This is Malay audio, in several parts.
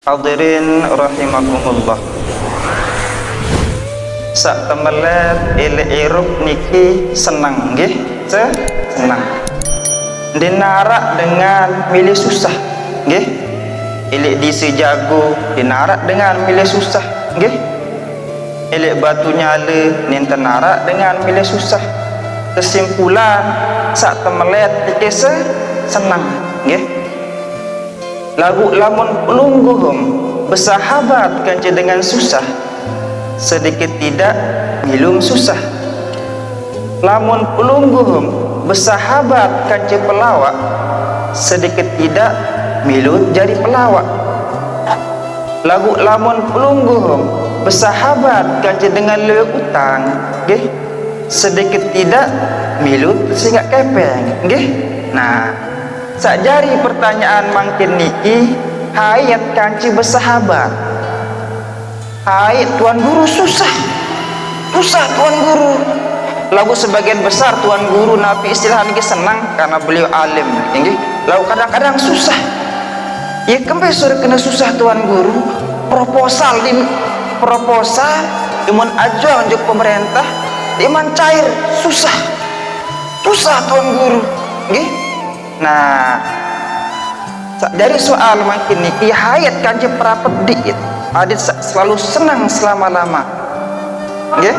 Hadirin rahimakumullah. Sak temelet ile-irup niki senang nggih, senang. Dinarak dengan milih susah nggih. Ilik disi jago dinarak dengan milih susah nggih. Ilik batu nyala nin tenarak dengan milih susah. Kesimpulan sak temelet niki senang nggih. Lagu lamun pelungguhum bersahabat kanci dengan susah, sedikit tidak milum susah. Lamun pelungguhum bersahabat kanci pelawak, sedikit tidak milut jadi pelawak. Lagu lamun pelungguhum bersahabat kanci dengan leuk utang, nggih, sedikit tidak milut sehingga kepeng, nggih. Nah, sakjari pertanyaan mangkin niki, hayat kanci bersahabat. Hayat tuan guru susah tuan guru. Lagu sebagian besar tuan guru nabi istilah niki senang karena beliau alim nggih. Lagu kadang-kadang susah. Ya kempe suruh kena susah tuan guru. Proposal imun ajuang juk pemerintah iman cair susah tuan guru nggih. Nah, dari soal makin niki hayat kanji perapet diit adit selalu senang selama-lama nggih,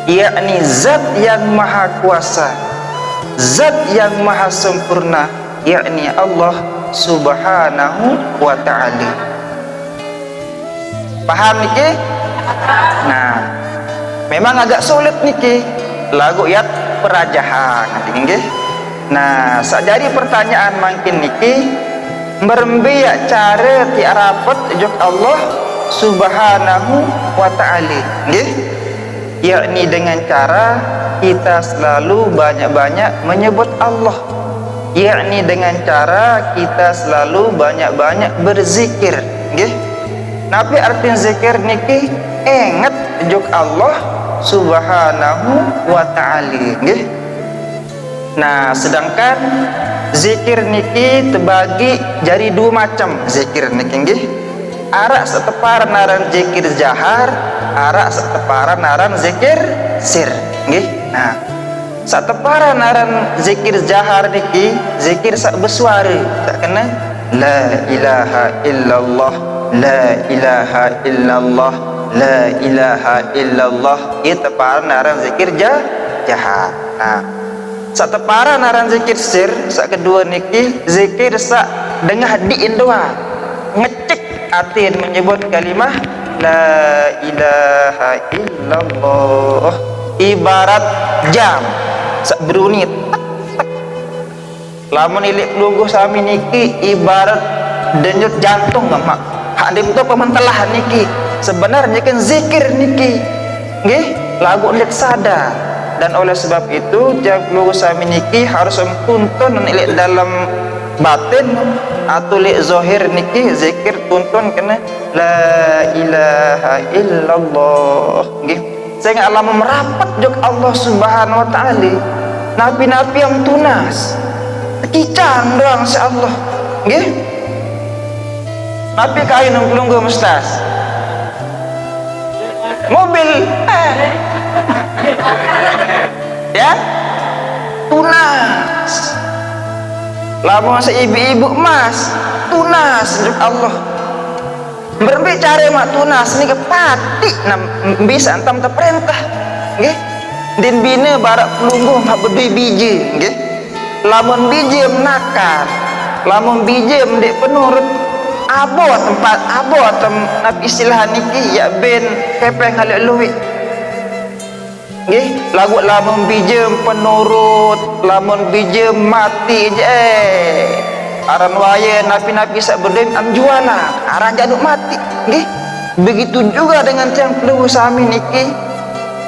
yakni zat yang maha kuasa, zat yang maha sempurna, yakni Allah subhanahu wa ta'ala. Paham niki? Nah, memang agak sulit niki lagu yat perajahan nggih. Nah, sakjadi pertanyaan makin niki merembiak cara tiarapet juk Allah subhanahu wa ta'ala nggih, yakni dengan cara kita selalu banyak-banyak menyebut Allah, yakni dengan cara kita selalu banyak-banyak berzikir nggih. Napi arti zikir niki ingat juk Allah subhanahu wa ta'ala nggih. Nah, sedangkan zikir niki terbagi jadi dua macam zikir niki nggih. Arak setepar naran zikir jahar, arak setepar naran zikir sir nggih. Nah, setepar naran zikir jahar niki zikir sak bersuara, tak kena la ilaha illallah, la ilaha illallah, la ilaha illallah. Itu tepar naran zikir jahar. Nah, sak tepara naran zikir sir, sak kedua niki zikir sak dengah diin doa, ngecek atin menyebut kalimah la ilaha illallah, ibarat jam sak berunyi tak tak. Lamun ilik pelungguh sami niki ibarat denyut jantung mak hadim tu pementelah niki sebenarnya kan zikir niki nggih, lagu ndik sadar. Dan oleh sebab itu jablu sami niki harus tuntun ilik dalam batin atau ilik zahir niki zikir tuntun kena la ilaha illallah nggih, sehingga alam merapat juk Allah subhanahu wa ta'ala. Nabi-nabi yang tunas kican doang si Allah nggih. Nabi kain nunggu mustas mobil ya tunas. Lamun ibu-ibu mas tunas juk Allah berbicara mak tunas ni kepati bisa antam terperintah nggih. Din bina barak pelungguh mak berdui biji nggih. Lamun biji menakar, lamun biji mendik penurut abo tempat abo tem istilah niki ya ben kepeng halik luwih nggih. Lagu lamun bijem penurut, lamun bijem mati je aran waya napi-napi sak berdem am juana aran jaduk mati nggih. Begitu juga dengan tiang pelungguh sami niki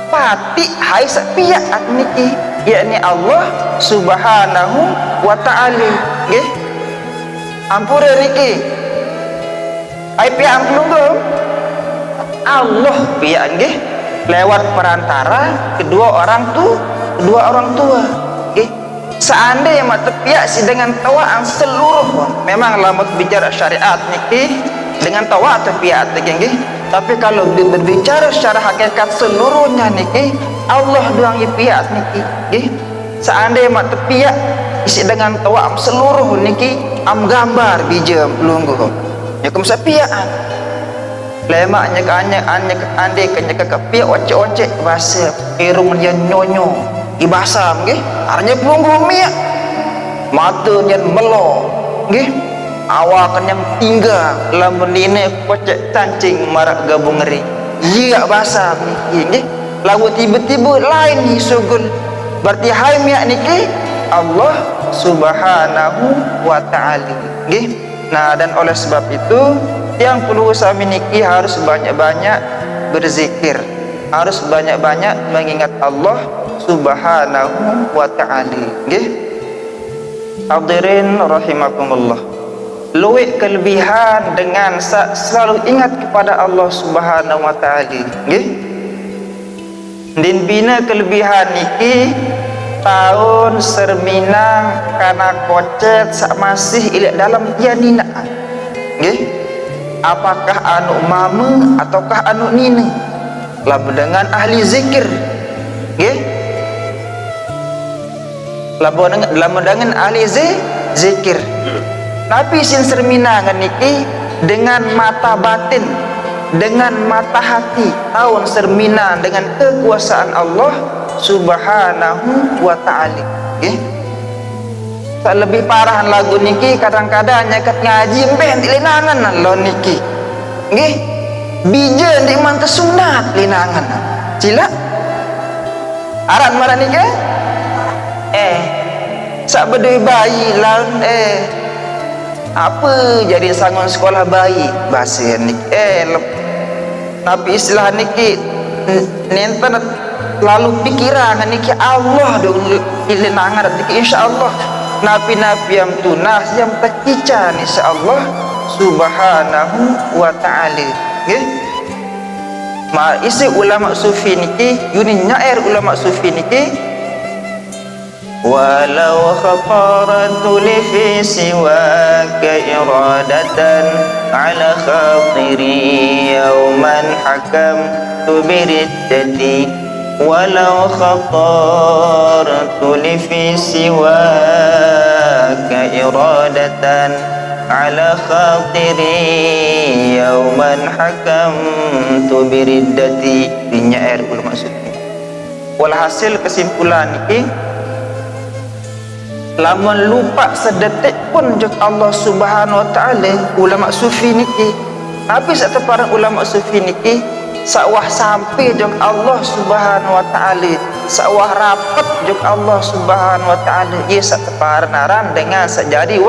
pati hai sak piak niki, yakni Allah subhanahu wa ta'ala nggih. Ampura niki ai piak pelungguh Allah piak nggih lewat perantara kedua orang tua nggih. Seandainya mak tepiak si dengan tawaan seluruh memang lamun bicara syariat niki dengan tawa tepiat niki. Tapi kalau berbicara secara hakikat seluruhnya niki, Allah doang piat niki nggih. Seandainya mak tepiat isi dengan tawa seluruh niki am gambar bija lungguh ya kum sapiaan lemaknya ande kanya kepia ocek bahasa irung dia nyonyo ibasam nggih arnya pelungguh mia matanya melo nggih awakan yang tinggal lamun dine kocek tancing marak gabung ngeri iya bahasa nggih lagu tiba-tiba lain hisugul berarti hai mia niki Allah subhanahu wa ta'ala nggih. Nah, dan oleh sebab itu yang perlu sami niki harus banyak-banyak berzikir, harus banyak-banyak mengingat Allah subhanahu wa ta'ala nggih. Hadirin rahimakumullah, luwih kelebihan dengan selalu ingat kepada Allah subhanahu wa ta'ala nggih. Din bina kelebihan niki tahun serminang karena kocet sak masih ilik dalam tianina nggih. Apakah anu mama ataukah anu nini lamun dengan ahli zikir nggih, lamun dengan ahli zikir tapi sin serminangan niki dengan mata batin, dengan mata hati tahun serminang dengan kekuasaan Allah subhanahu wa ta'ala nggih. Tak lebih parah lagu niki kadang-kadang nyaket ngaji ben linangan lo niki nggih bija di manta sunat linangan cila aran marah niki sak bedui bayi laun apa jadi sangon sekolah bayi bahasa niki tapi istilah niki nenten lalu pikiran niki Allah dong ilinangan niki insyaallah nabi-nabi yang tunah yang tekican insyaallah subhanahu wa ta'ala nggih. Ma isi ulama sufi niki yuni nyair ulama sufi niki walau khataratu li fi siwaka iradatan ala khatiri yawman hakam tubiriddati walau khatartu li fi siwaka iradatan ala khatiri yawman hakamtu biriddati dinyair ulama sufi. Walhasil kesimpulan niki lamun lupa sedetik pun jek Allah subhanahu wa ta'ala ulama sufi niki tapi sateparan ulama sufi niki sawah sampai jok Allah subhanahu wa ta'ala sawah rapat jok Allah subhanahu wa ta'ala ia sateparnaran dengan sejadi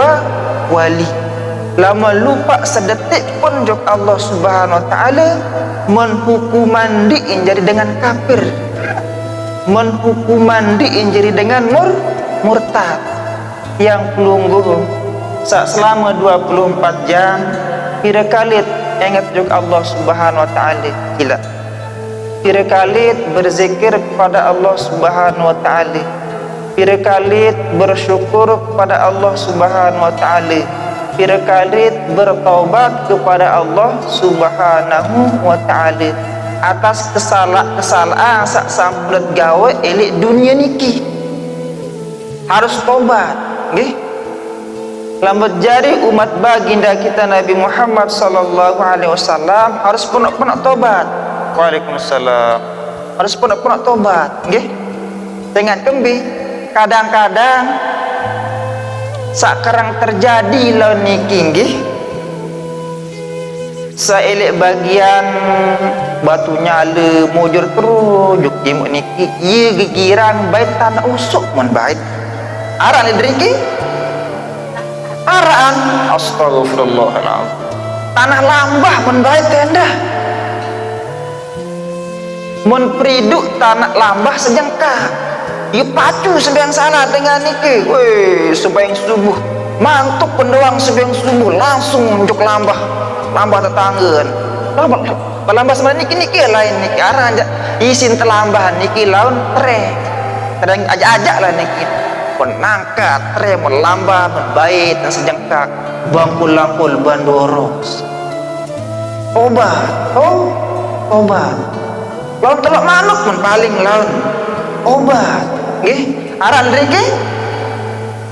wali lama lupa sedetik pun jok Allah subhanahu wa ta'ala menhukuman diin jadi dengan kafir, menhukuman diin jadi dengan murtad yang pelungguh selama 24 jam kira kali ingat juga Allah subhanahu wa ta'ala gila kira kali berzikir kepada Allah subhanahu wa ta'ala kira kali bersyukur kepada Allah subhanahu wa ta'ala kira kali bertaubat kepada Allah subhanahu wa ta'ala atas kesalahan sak sampulet gawe elik dunia niki harus tobat nggih. Lambat jadi umat baginda kita Nabi Muhammad sallallahu alaihi wasallam harus punak-punak tobat. Waalaikumsalam. Harus punak-punak tobat, nggih. Dengan kembi kadang-kadang sakarang terjadi lawan niki nggih. Saelek bagian batu nyala mujur terujuk jimuk niki ieu gegiran bait tanah usuk mun bait. Aran driki araan astagfirullahaladzim tanah lambah menbaik tenda mun priduk tanah lambah sejengkak ia pacu sembahyang salat dengan niki weh sembahyang subuh mantuk pendoang sembahyang subuh langsung unjuk lambah tetanggaan lambah sebenarnya niki lain niki arah aja isin telambahan niki laun tre kadang ajak lah niki pun nangkat tre melambah membait dan sejengkak bangkul-langkul bandoros obat. Oh, obat. Lawan telok manuk pun paling lawan obat. Nggih, aran mriki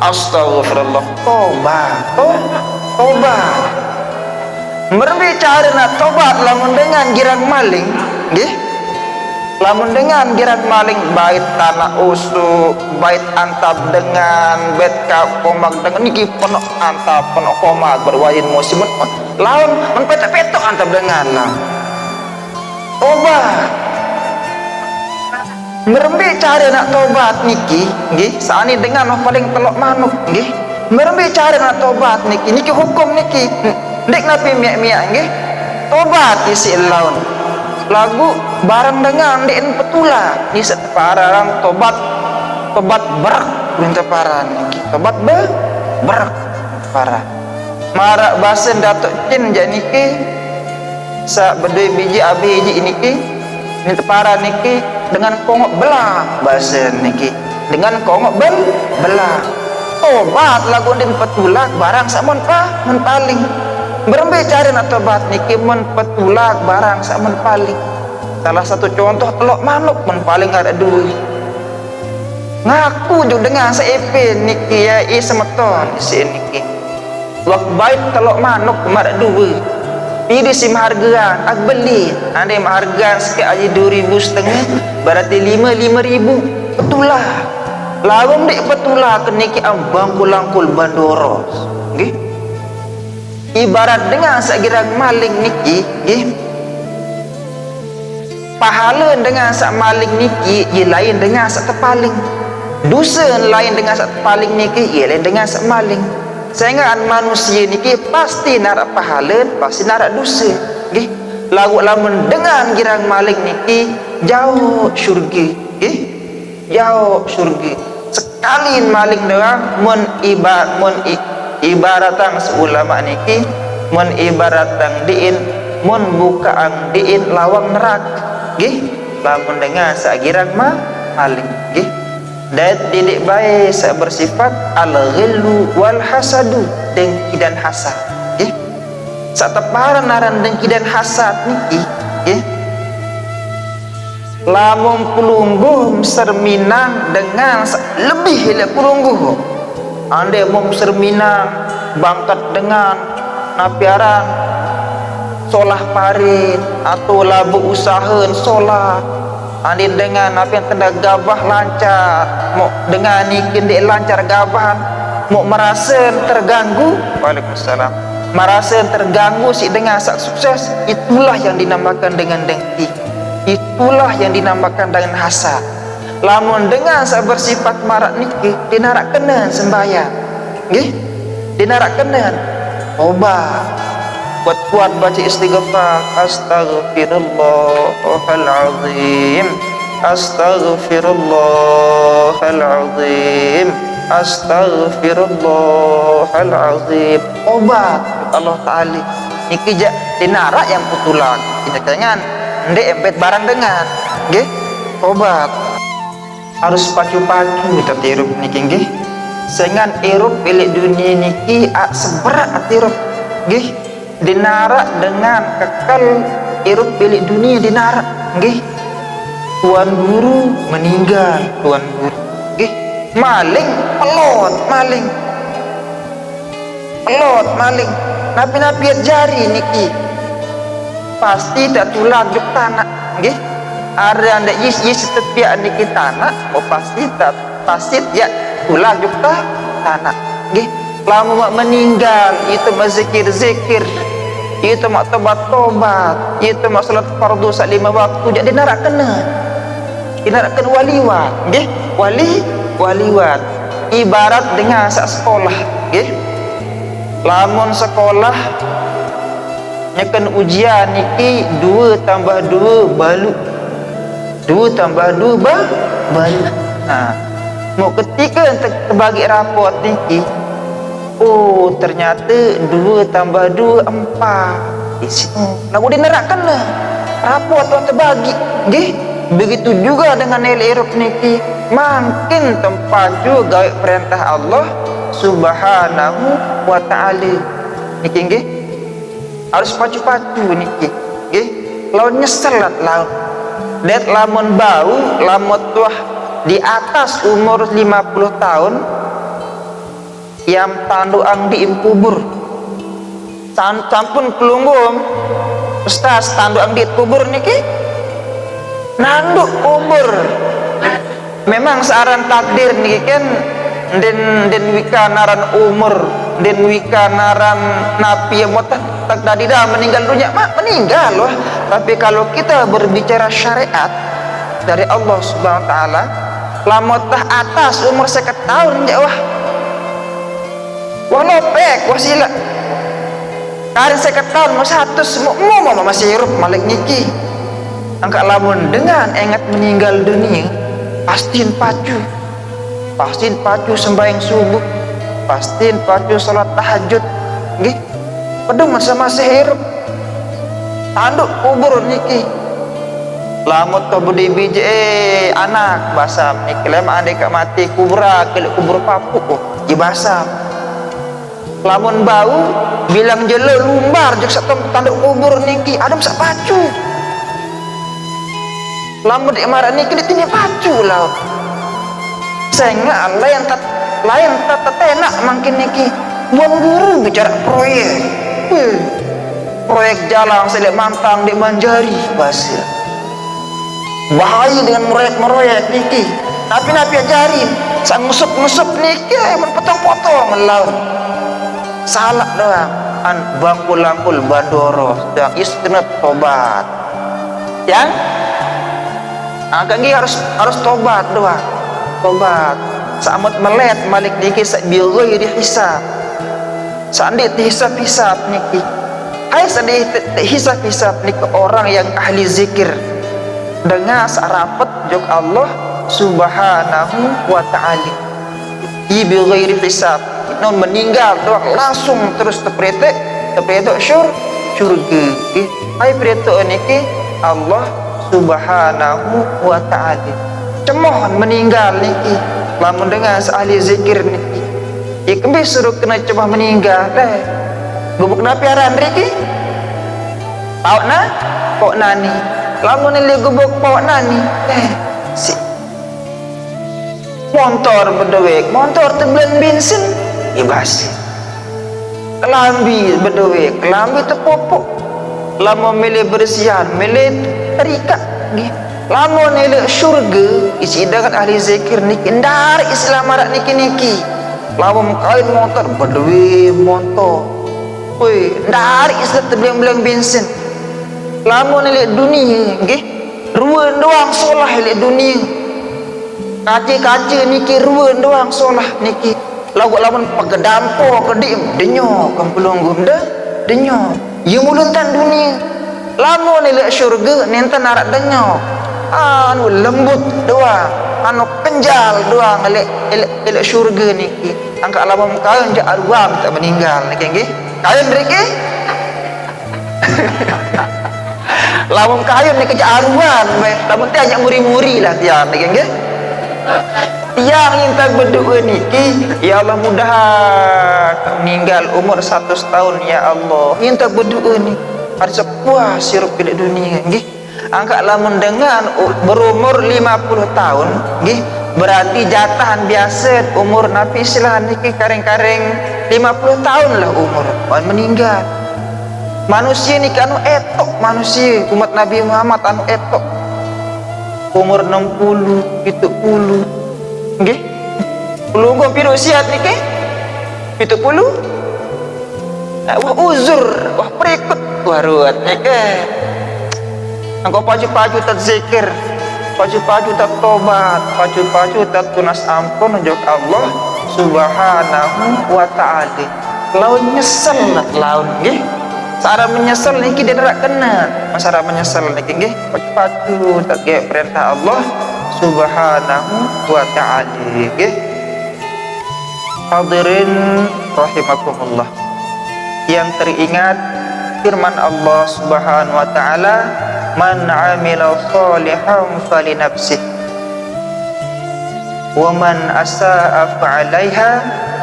astagfirullah, tobat. Oh, tobat. Berbicara nak tobat lamun dengan girang maling, nggih. Lamun dengan girang maling bait tanah usuk, bait antap dengan bait komak dengan niki penuh antap penuh komak berwain musim lawan menpetok-petok antap dengan lah. Tobat. Berbicara nak tobat niki, nggih, saani dengan paling telok manuk, nggih. Berbicara nak tobat niki hukum niki. Ndek napi miak-miak nggih. Tobat isi laun. Lagu barang dengan ndek petula ni separang tobat berak minta parah niki. Tobat berak parah. Marak basen datuk cin jak niki sa bedui biji abi hiji niki minta parah niki dengan kongok belah basen niki. Dengan kongok belah. Tobat lagu ndek petula barang samon men paling. Berbicara nak tobat niki men petulak barang sak men paling. Salah satu contoh telok manuk men paling ada duit. Ngaku juga dengan seep niki ya semeton isi niki. Wak bait telok manuk mar duit. Pilih sim hargaan ag beli. Ande hargaan sikit aja 2.500 berarti 5.000 petulak. Lawang dik petulak niki ambang kulangkul bandoros. Nggih. Ibarat dengan sakirang maling niki, nggih. Pahala dengan sak maling niki ia lain dengan sak tepaling. Dosa lain dengan sak tepaling niki ia lain dengan sak maling. Sehingga manusia niki pasti narak pahala, pasti narak dosa, nggih. Lagu lamun dengan girang maling niki jauh syurga, nggih. Jauh syurga. Sekali maling doang mun ibaratang seulama niki mun ibaratang diin mun bukaan diin lawang neraka, nggih. Lamun dengan sagirang maling, nggih. Dan didik baik sa bersifat al-ghillu wal hasadu, dengki dan hasad, nggih. Sa teparan aran dengki dan hasad niki, nggih. Lamun pulungguh serminang dengan lebih le pulungguh. Ande mau serminang bangkat dengan napiaran solah parit atau labu usahaen solah. Ande dengan napi yang tenda gabah lancar, mau dengan ikin dek lancar gabahan, mau merasa terganggu. Waalaikumsalam. Merasa terganggu si dengan sak sukses, itulah yang dinamakan dengan dengki. Itulah yang dinamakan dengan hasad. Lamun dengan sak bersifat marak niki dinarak kenen sembahyang, nggih. Dinarak kenen obat kuat-kuat baca istighfar, astaghfirullahalazim, astaghfirullahalazim, astaghfirullahalazim. Obat Allah Taala niki jak dinarak yang putulan kita jangan ndek empet barang dengan, nggih. Obat harus pacu-pacu kita tirup niki, nggih. Sengan irup pilih dunia niki seberat tirup, nggih. Dinarak dengan kekal irup pilih dunia dinarak, nggih. Tuan guru meninggal, tuan guru, nggih. Maling pelot maling napi-napi jari niki pasti tak tulang juk tanah, nggih. Ada anda is setiap niki tanah, oh pasti ya tulang juk tanah, nggih. Lamun mak meninggal itu mak zikir, itu mak tobat, itu mak salat fardu sak 5 waktu jadi narak kena waliwat, nggih. Waliwat ibarat dengan sak sekolah, nggih. Lamun sekolah nyakan ujian niki 2 tambah 2 balu 2 tambah 2 balu. Nah, mau ketika terbagi rapot niki, oh ternyata 2 tambah 2 4 isi lagu dinerangkan lah rapot yang terbagi, nggih. Begitu juga dengan nilai irup niki makin tempat juga perintah Allah subhanahu wa ta'ala niki, nggih. harus pacu-pacu niki nggih lawan nyesel lawan det lamun bau lamun tuah di atas umur 50 tahun yang tanduang di kubur sampun pelunggum Ustaz tanduang di kubur niki nanduk kubur memang searan takdir niki kan den wika naran umur den wika naran napi yang tak tadi dah meninggal dunia meninggal loh. Tapi kalau kita berbicara syariat dari Allah Subhanahu wa taala lamotah atas umur 50 tahun ya wah lopek wah sila karin 50 tahun masih hirup malik niki angka lamun dengan ingat meninggal dunia pastiin pacu sembahyang subuh pastiin pacu salat tahajud nggih pedung masa hirup tanduk kubur niki lamut ke budi biji anak basam niki lema adek mati kubra ke kubur papuk ibasam lamun bau bilang jelo lumbar jeung satom tanduk kubur niki adem sak pacu lamun imarat niki ditini pacu lah sehingga lain tak tenak makin niki buan guru bicara proyek jalan selek mantang di Manjari basir bahaya dengan meroyek niki tapi napi ajarin sang ngusup niki emang potong-potong laut salah doang an bangkul-langkul bandoro yang istinat tobat yang agak harus tobat doang tobat saat melet malik niki sak bioi dihisab sandi dihisab niki hai sandi dihisab niki orang yang ahli zikir dengan sarapet jok Allah Subhanahu wa taala bi ghairi hisab non meninggal doang langsung terus tepretek surga ai preto niki Allah Subhanahu wa taala cemohon meninggal niki lamun dengan ahli zikir niki ikembe suruh kena coba meninggal gubuk napi aran niki pok nani lamun ini gubuk pok nani si motor bedewek motor tebelen bensin ibas kelambi bedewek kelambi tepopok lamun milih bersihan milih terikat gitu lamun ele syurga isi dengan ahli zikir niki ndar Islam marak niki lamun kain motor bedui motor woi ndar Islam tebelang bensin lamun ele dunia nggih ruweun doang solah ele dunia kaci niki ruweun doang solah niki lamun pagedampo kedim denyo kampulunggum dah denyo ieu muluntan dunia lamun ele syurga nenten narak denyo anu lembut doang anu kenjal doang elek syurga niki angka lamun kain jak arwah tak meninggal niki nggih kain niki lamun kain niki jak arwah lamun teh ajak muri-muri lah tiang niki nggih tiang intak berdua niki ya Allah mudah meninggal umur 100 tahun ya Allah intak berdua ni harus puas sirup di dunia nggih angka lamun dengan berumur 50 tahun nggih berarti jatahan biasa umur nabi silah niki kareng-kareng 50 tahun lah umur meninggal manusia niki anu etok manusia umat Nabi Muhammad anu etok umur 60 70 nggih pelunggu piro siat niki 70 wah uzur wah perikut wah ruwet niki engkau paju-paju tak zikir paju-paju tak tobat paju-paju tak tunas ampun jok Allah Subhanahu wa ta'ala laun nyesel laun nggih cara menyesal niki dia rak kena cara menyesal niki nggih paju-paju tak ge perintah Allah Subhanahu wa ta'ala nggih hadirin rahimakumullah yang teringat firman Allah Subhanahu wa ta'ala man amila salihan falinafsih wa man asaa fa'alaiha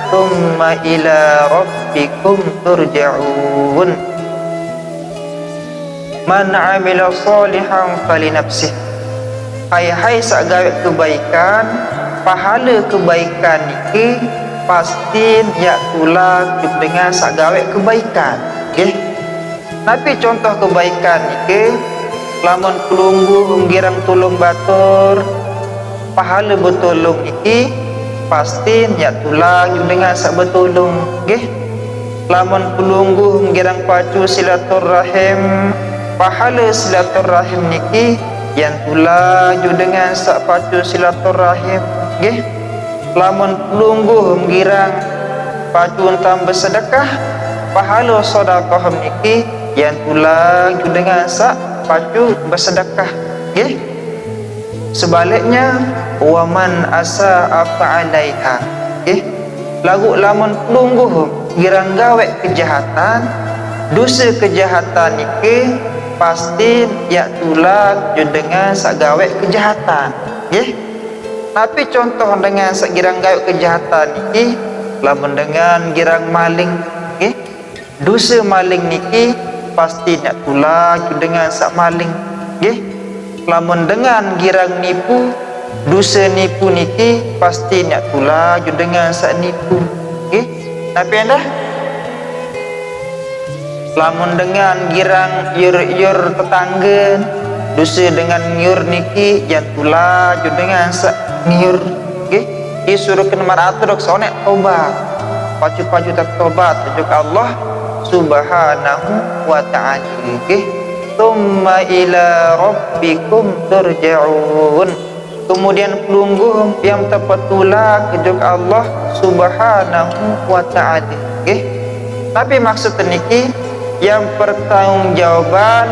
thumma ila rabbikum turja'un Man amila salihan falinafsih. Hai sak gawe kebaikan, pahala kebaikan niki pasti yak tulang dengan sak gawe kebaikan. Nggih. Tapi contoh kebaikan niki lamun pelunggu girang tulung batur, pahala betulung niki pasti yak tulang dengan sak betulung. Nggih. Lamun pelunggu girang pacu silaturahim, pahala silaturahim niki yang tulaju dengan sak pacu silaturahim. Nggih. Lamun pelungguh girang pacu entam bersedekah, pahala sedekah niki yang tulaju dengan sak pacu bersedekah. Nggih. Sebaliknya waman asa apa alaiha. Nggih. Lagu lamun pelungguh girang gawe kejahatan, dosa kejahatan niki pasti ya tulang dengan sak gawe kejahatan. Nggih. Tapi contoh dengan sak girang gawe kejahatan niki lamun dengan girang maling, nggih. Dosa maling niki pasti nak tulang dengan sak maling. Nggih. Lamun dengan girang nipu, dosa nipu niki pasti nak tulang dengan sak nipu. Nggih. Tapi anda lamun dengan girang yur tetangga, dosa dengan nyur niki jantula dengan sak nyur. Nggih. Disuruh kena maratur sonek tobat. Pacu-pacu tak tobat ujuk Allah Subhanahu wa ta'ala. Nggih. Tsumma ila rabbikum turja'un. Kemudian pelungguh yang terpetula ujuk Allah Subhanahu wa ta'ala. Nggih. Tapi maksud niki yang pertanggungjawaban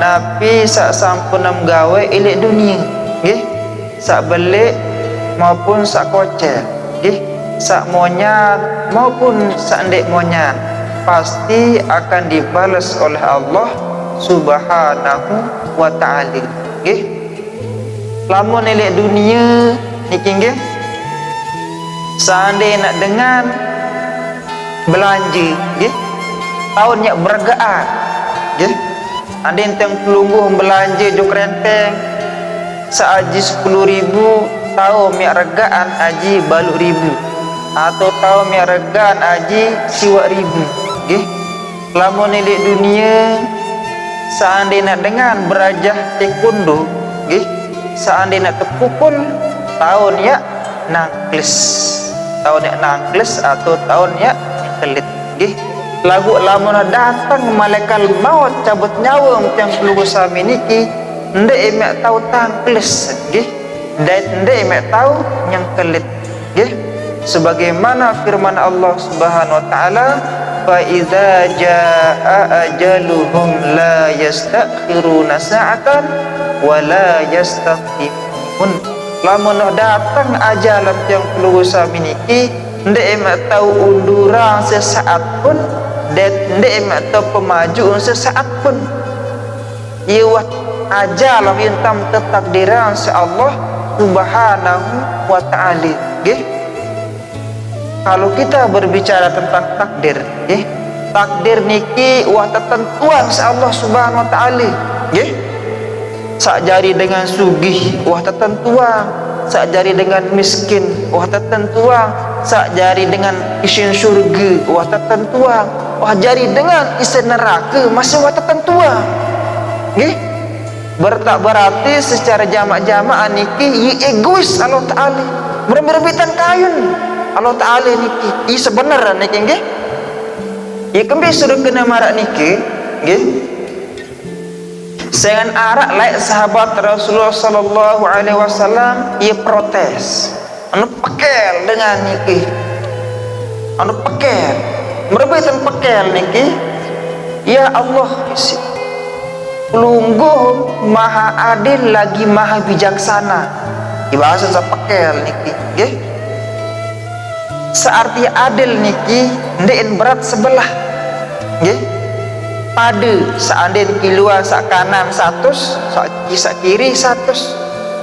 napi sak sampun gawe ilik dunia. Nggih. Sak belik maupun sak kocel. Nggih. Sak monyat maupun sak ndek monyat pasti akan dibalas oleh Allah Subhanahu wa ta'ala. Nggih. Lamun ilik dunia niki nggih, seandainya nak dengan belanja, nggih, tahun yak bergaan, nggih. Ada yang pelungguh belanja jok renteng seaji 10.000, tahu yak regaan aji baluk ribu, atau tahu yak regaan aji siwak ribu. Nggih. Lamun ilik dunia seandainya nak dengan berajah taekwondo, nggih, seandainya nak terpukul tahun yak nangkles, tahun yak nangkles atau tahun yak kelit. Nggih. Lagu lamun datang malaikat maut cabut nyawa yang pelungguh sami niki ndek emek tahu tangkles. Nggih. Dan ndek emek tahu yang kelit. Nggih. Sebagaimana firman Allah Subhanahu wa taala, fa idza jaa ajaluhum la yastakhiruna sa'atan wa la yastaqimun. Lamun datang ajalan yang pelungguh sami niki ndek emek tahu unduran sesaat pun, dan ndek emek tahu pemajuan sesaat pun. Iwat ajalan yang tam tertakdiran si Allah Subhanahu wa ta'ala. Nggih. Kalau kita berbicara tentang takdir, nggih, takdir niki wah ketentuan si Allah Subhanahu wa ta'ala. Nggih. Sak jari dengan sugih wah ketentuan, sak jari dengan miskin wah ketentuan, sak jari dengan isin surga wah ketentuan, wah jari dengan isi neraka masih wah ketentuan. Nggih. Tak berarti secara jamak-jamak niki ye egois Allah Ta'ala berberebitan kayun Allah Ta'ala niki i sebenarnya niki nggih. Ye kembe suruh kena marak niki nggih. Dengan arak laik sahabat Rasulullah sallallahu alaihi wasallam ia protes. Anu pekel dengan niki. Anu pekel. Merebitan pekel niki. Ya Allah isi. Pelungguh maha adil lagi maha bijaksana. Dibahasa sa pekel niki, nggih. Searti adil niki ndek berat sebelah. Nggih. Pada seandainya kiluan sak kanan 100, sak kiri 100,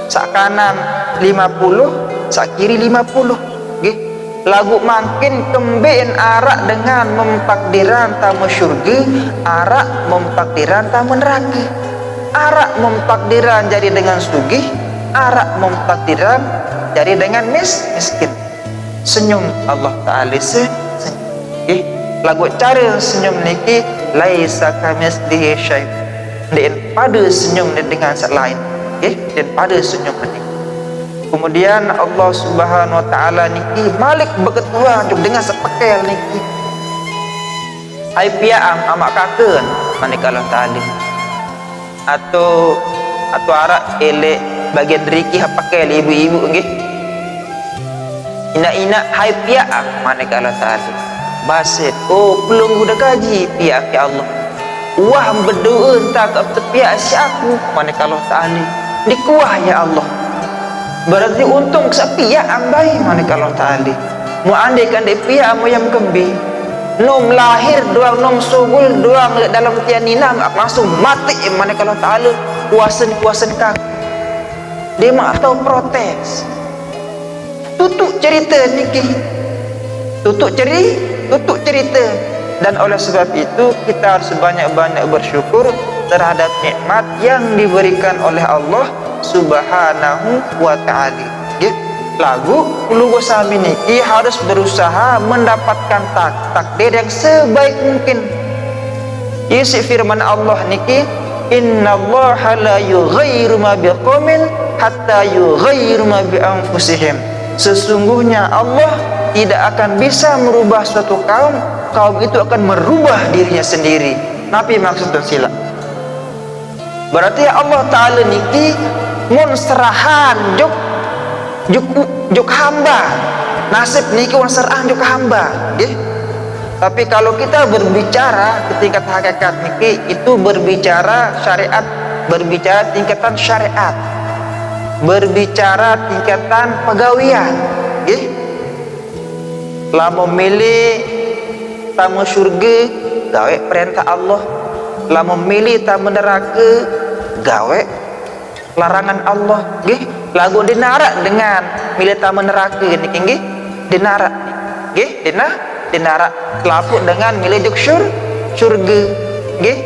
sak kanan 50, sak kiri 50. Nggih. lagu makin kembeen arak dengan memtakdiran tamu syurga, arak memtakdiran tamu neraka. Arak memtakdiran jadi dengan sugih, arak memtakdiran jadi dengan miskin. Senyum Allah Ta'ala senyum. Lagu cara senyum niki laisa kamitslihi syai'. Dan pada senyum dengan selain. Dan pada senyum niki. Kemudian Allah Subhanahu Wa Ta'ala niki Malik berketua dengan sepakel niki. Hai piam amak kakeun manik Allah Ta'ala. Atau arak elek bagian riki pakai ibu-ibu nggih. Ina-ina hai piam manik Allah Ta'ala. Basit belum udah gaji pihak ya Allah. Wah berdoa tak ke pihak si aku manik Allah Ta'ala. Dikuah ya Allah. Berarti untung kesapi ya ambai manik Allah Ta'ala. Mu andaikan di pihak mu yang kembi nom lahir doang nom sugul doang dalam tianina langsung mati manik Allah Ta'ala. Kuasen kak dia mah atau protes. Tutup cerita niki. Tutup cerita. Dan oleh sebab itu kita harus banyak-banyak bersyukur terhadap nikmat yang diberikan oleh Allah Subhanahu Wa Ta'ala. Lagu lugu sami niki harus berusaha mendapatkan takdir yang sebaik mungkin. Isi firman Allah niki, innallaha la yughayyiru ma biqaumin hatta yughayyiru ma bi anfusihim. Sesungguhnya Allah tidak akan bisa merubah suatu kaum itu akan merubah dirinya sendiri. Napi maksudnya sila. Berarti Allah Ta'ala niki mun serahan juk hamba. Nasib niki mun serahan juk hamba, nggih. Tapi kalau kita berbicara ke tingkat hakikat niki itu berbicara syariat, berbicara tingkatan syariat. Berbicara tingkatan pegawian, nggih. Lamun milih tamu syurga gawe perintah Allah, lamun milih tamu neraka gawe larangan Allah, nggih. Lagu dinarak dengan milih tamu neraka niki nggih, dinarak nggih, dinarak kelapuk dengan milih juk syurga, nggih.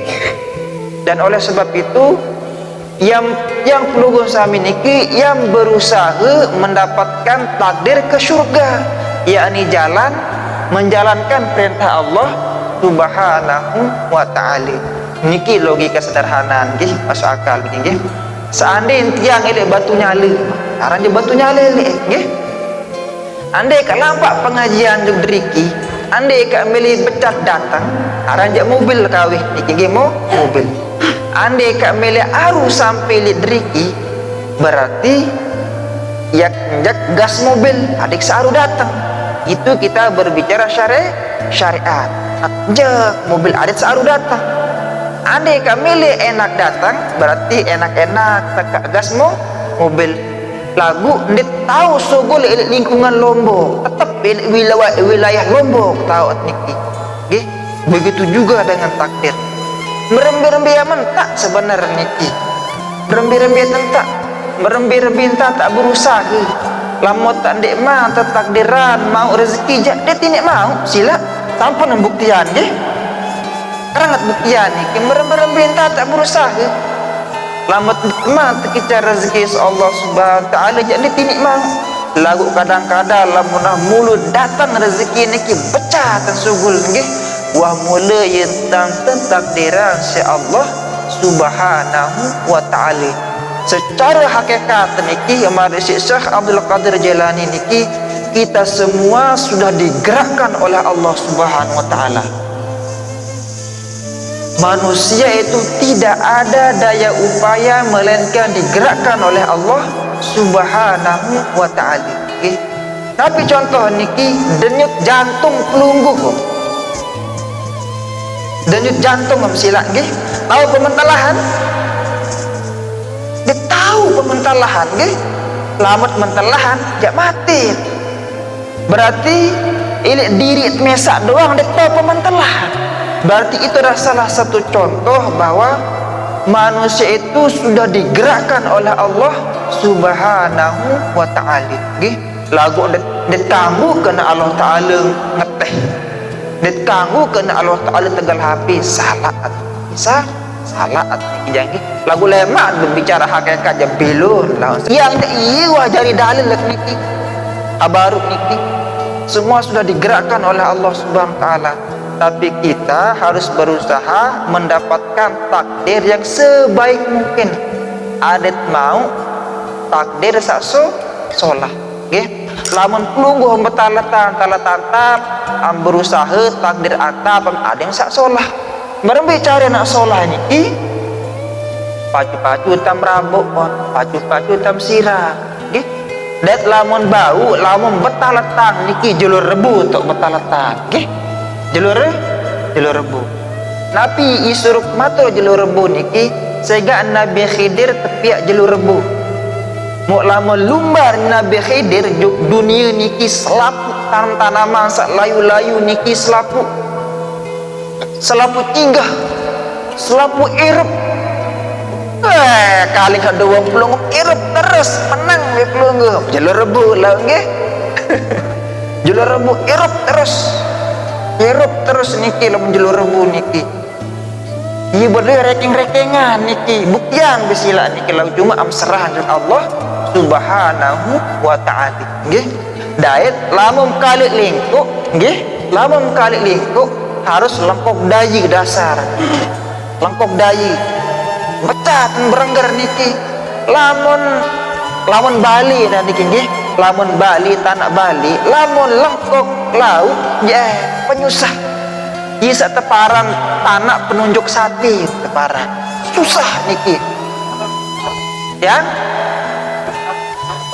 Dan oleh sebab itu yang perlu sami niki yang berusaha mendapatkan takdir ke syurga, yakni jalan menjalankan perintah Allah Subhanahu Wa Ta'ala. Niki logika sederhana nggih, masuk akal nggih. Seandainya tiang elek batu nyala, aran dia batu nyala elek nggih. Andai kak lampak pengajian juk deriki, andai kak milih becat datang, aran jak mobil kawih niki nggih mobil. Andai kak milih aru sampai li deriki, berarti yak gas mobil adik searu datang. Itu kita berbicara syariat. Jak mobil adik searu datang. Andai kak milih enak datang, berarti enak-enak tekak gas mobil. Lagu ndet tahu sogol lingkungan Lombok, tetap wilayah Lombok tahu niki. Nggih, begitu juga dengan takdir. Merembi-rembi aman tak sebenarnya niki. Merembi-rembi tak, merembi-rembi tak berusaha. Lamot tak ndek mah takdiran mau rezeki jak dia tidak mau sila tanpa pembuktian nggih. Karangat buktian niki merembi-rembi tak berusaha. Lamot mah tekica rezeki Allah Subhanahu Wa Ta'ala jak dia tidak mau. Lagu kadang-kadang lamunah mulut datang rezeki niki pecah tan sugul nggih. Wah mula tentang takdiran si Allah Subhanahu Wa Ta'ala. Secara hakikat niki amari Syekh Abdul Qadir Jailani niki kita semua sudah digerakkan oleh Allah Subhanahu Wa Ta'ala. Manusia itu tidak ada daya upaya melainkan digerakkan oleh Allah Subhanahu Wa Ta'ala. Okay. Tapi contoh niki denyut jantung pelungguh. Denyut jantung silak nggih. Tahu pementalaan? Dia tahu pementalaan nggih. Lamat mentalahan jak mati. Berarti ini diri mesak doang dia tahu pementalaan. Berarti itu adalah salah satu contoh bahwa manusia itu sudah digerakkan oleh Allah Subhanahu Wa Ta'ala. lagu det kanggu kena Allah Ta'ala ngeteh, det kanggu kena Allah Ta'ala tegal HP salah salah jangan lagu lemak berbicara hakikat je belum lah yang iya jadi dalil niki abaruk niki semua sudah digerakkan oleh Allah Subhanahu wa taala, tapi kita harus berusaha mendapatkan takdir yang sebaik mungkin. Adet mau takdir sakso solah nggih lamun pelungguh betalatan talatantap berusaha takdir atap ada yang sak solah berbicara nak solah niki pacu-pacu tam rambut pacu-pacu tam sirah nggih dat lamun bau lamun betalatang niki jalur rebu tok betalatang nggih jalur rebu nabi isuruk matur jalur rebu niki sehingga Nabi Khidir tepiak jalur rebu mau lamun lumbar Nabi Khidir dunia niki selapu tanaman sak layu-layu niki selapu tinggal selapu irup kali kedua pelunggup irup terus menang di pelunggup jalur rebu lah nggih jalur rebu irup terus niki lamun jalur rebu niki iya berdua reking-rekengan niki buktian bisila niki lau cuma amserahan Allah Subhanahu wa ta'ala nggih daet lamun kali lingkuk nggih lamun kali lingkuk harus lengkok dayi dasar lengkok dayi becat berengger niki lamun Bali dan niki nggih lamun Bali tanah Bali lamun lengkok lau ya penyusah bisa teparan tanah penunjuk sapi teparan susah niki ya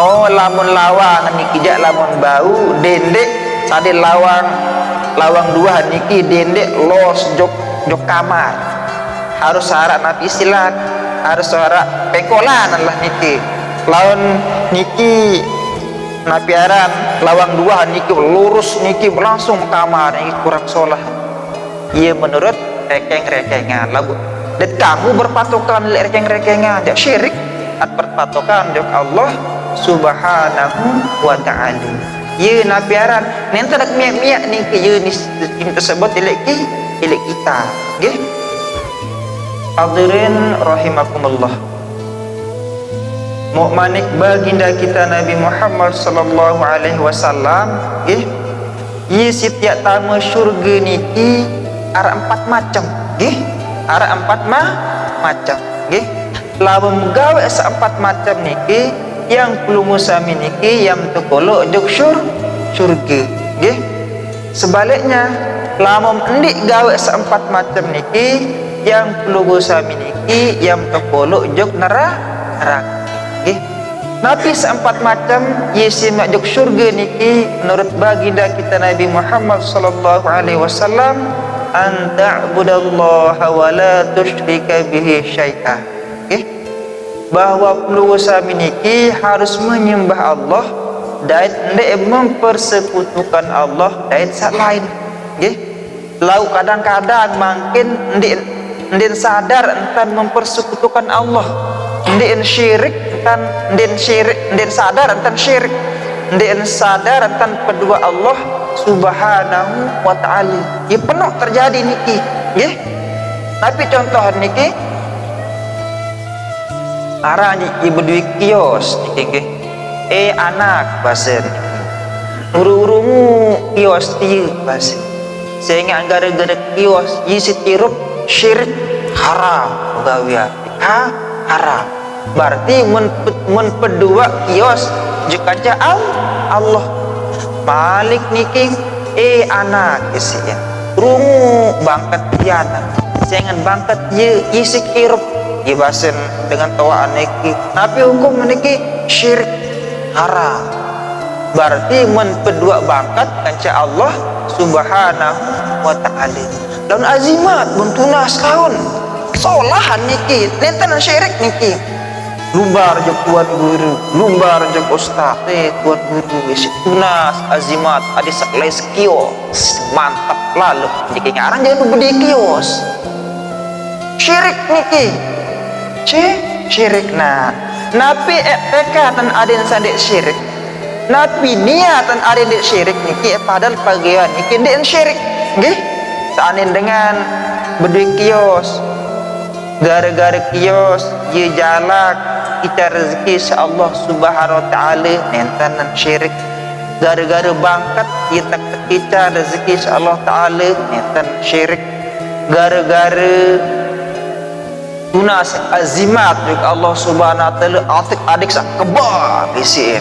oh lamun lawang niki jak lamun bau dendek sade lawang dua niki dendek los jok kamar harus syarat nabi silat harus syarat pengkolan lah niki lawan niki napiaran lawang dua niki lurus niki langsung kamar niki kurang sholah iya menurut rekeng-rekengan lagu dan kamu berpatokan rekeng-rekengan jak syirik at berpatokan jok Allah Subhanahu wa ta'ala iya napiaran nanti nak miak-miak niki iya ni tersebut ilek kita nggih hadirin rahimakumullah mukmanik baginda kita Nabi Muhammad sallallahu alaihi wasallam nggih iya setiap tamu syurga niki ada 4 macam nggih ada 4 macam nggih lamun gawe se-4 macam niki yang perlu musami niki yang tukolo jok syurga nggih sebaliknya lamun endik gawe se-4 macam niki yang perlu musami niki yang tukolo jok neraka nggih nabi se-4 macam yesi jok syurga niki menurut baginda kita Nabi Muhammad sallallahu alaihi wasallam an ta'budallaha wa la tusyrika bihi syai'a okay? Bahwa perlu sami niki harus menyembah Allah dan tidak mempersekutukan Allah dan sak lain okay? Lau kadang-kadang makin ndin sadar entan mempersekutukan Allah ndin syirik entan ndin sadar entan syirik ndin sadar entan kedua Allah Subhanahu wa ta'ala. Ya penuh terjadi niki, nggih. Tapi contoh niki arah ibu duit kios niki nggih. Anak bahasa uru-urumu kios ti bahasa. Sehingga gara-gara kios isi tirup syirik haram gawian. Haram. Berarti men pedua kios jika Allah Malik niki anak isi ya rungu bangkat tiana jangan bangkat ye isi kirup dibasen dengan tawaan niki tapi hukum niki syirik haram berarti men pedua bangkat kanca Allah Subhanahu wa ta'ala daun azimat buntunas kaun solahan niki nenten syirik niki lumbar je tuan guru lumbar je ustaz tuan guru isi tunas azimat ada saklai kios mantap lalu niki ngarang jangan beli kios syirik niki syirik nah napi tekatan ada yang sadek syirik napi niatan ada dek syirik niki padahal bagian niki dek syirik nggih sanin dengan berdui kios gara-gara kios ye jalak kita rezeki Allah subhanahu wa ta'ala nentanan syirik gara-gara bangkat ye tak kita rezeki Allah ta'ala nentan syirik gara-gara tunas azimat juga Allah subhanahu wa ta'ala adik sak kebar bisi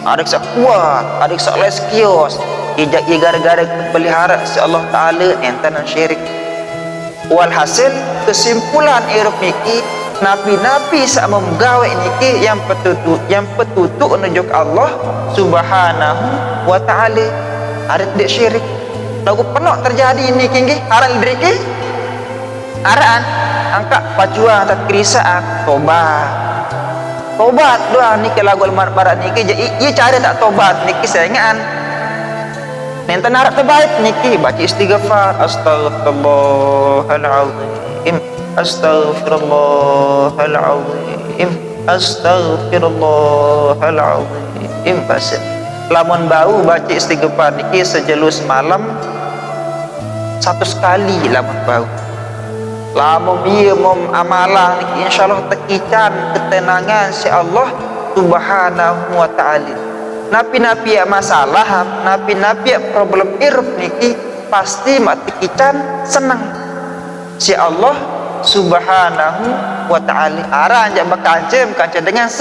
adik sak kuat adik sak les kios ijak ye gara-gara pelihara si Allah ta'ala entanan syirik. Walhasil kesimpulan iruk niki nabi-nabi sak memgawe niki yang petutuk menunjuk Allah subhanahu wa ta'ala ada tidak syirik lagu penuh terjadi niki nggih aran driki araan angka pajuan tak kerisaan tobat doa niki lagu barat niki ia cara tak tobat niki sayangan nenten harap terbaik niki baca istighfar astaghfirullahalazim astaghfirullahalazim astaghfirullahalazim basa lamun bau baca istighfar niki sejelus malam 100 kali lamun bau lamun biya mom amalan niki insyaallah tekican ketenangan si Allah subhanahu wa ta'ala napi-napi masalah napi-napi problem irup niki pasti mati kican senang si Allah subhanahu wa ta'ala aran jak bakancem dengan